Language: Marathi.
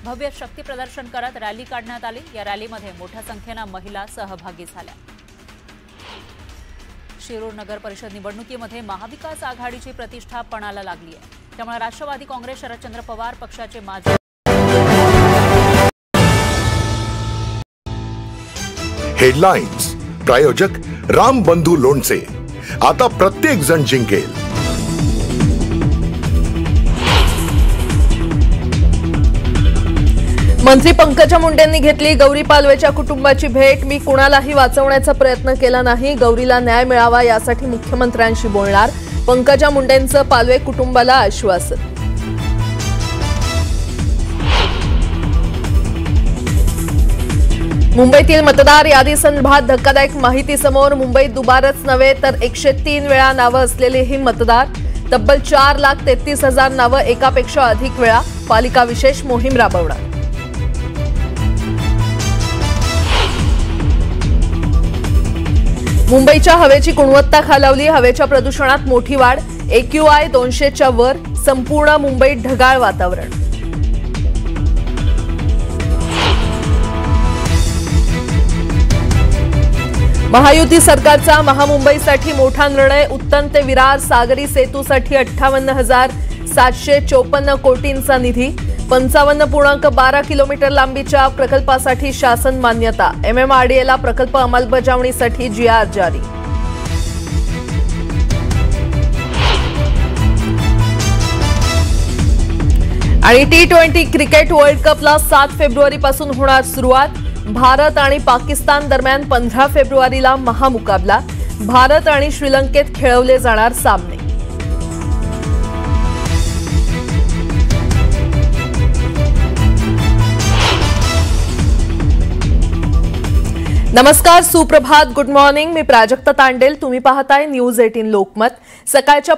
भव्य शक्ती प्रदर्शन करत रॅली काढण्यात आली। या रॅलीमध्ये मोठ्या संख्येने महिला सहभागी झाल्या। शिरूर नगर परिषद निवडणुकीमध्ये महाविकास आघाडीची प्रतिष्ठा पणाला लागली आहे। त्यामुळे राष्ट्रवादी काँग्रेस शरदचंद्र पवार पक्षाचे माजी हेडलाइन्स प्रायोजक राम बंधू लोणचे, आता प्रत्येक जण जिंकेल। मंत्री पंकजा मुंडेंनी घेतली गौरी पालवेच्या कुटुंबाची भेट। मी कुणालाही वाचवण्याचा प्रयत्न केला नाही, गौरीला न्याय मिळावा यासाठी मुख्यमंत्र्यांशी बोलणार, पंकजा मुंडेंचं पालवे कुटुंबाला आश्वासन। मुंबईतील मतदार यादी संदर्भात धक्कादायक माहिती समोर। मुंबईत दुबारच नव्हे तर 103 वेळा नावं असलेलेही मतदार, तब्बल 4,33,000 नावं एकापेक्षा अधिक वेळा। पालिका विशेष मोहीम राबवणार। मुंबईच्या हवेची गुणवत्ता खालावली, हवेच्या प्रदूषणात मोठी वाढ। AQI 200च्या वर, संपूर्ण मुंबईत ढगाळ वातावरण। महायुती सरकारचा महामुंबईसाठी मोठा निर्णय। उत्तम ते विरार सागरी सेतूसाठी 58,754 कोटींचा निधी। 55.12 किलोमीटर लांबीच्या प्रकल्पासाठी शासन मान्यता। MMRDAला प्रकल्प अंमलबजावणीसाठी GR जारी। आणि T20 क्रिकेट वर्ल्ड कपला 7 फेब्रुवारीपासून होणार सुरुवात। भारत आणि पाकिस्तान दरम्यान 15 फेब्रुवारीला महामुकाबला। भारत आणि श्रीलंकेत खेळवले जाणार सामने। नमस्कार, सुप्रभात, गुड मॉर्निंग। मी प्राजक्ता तांडेल, तुम्ही पाहताय न्यूज 18 लोकमत। सकाळच्या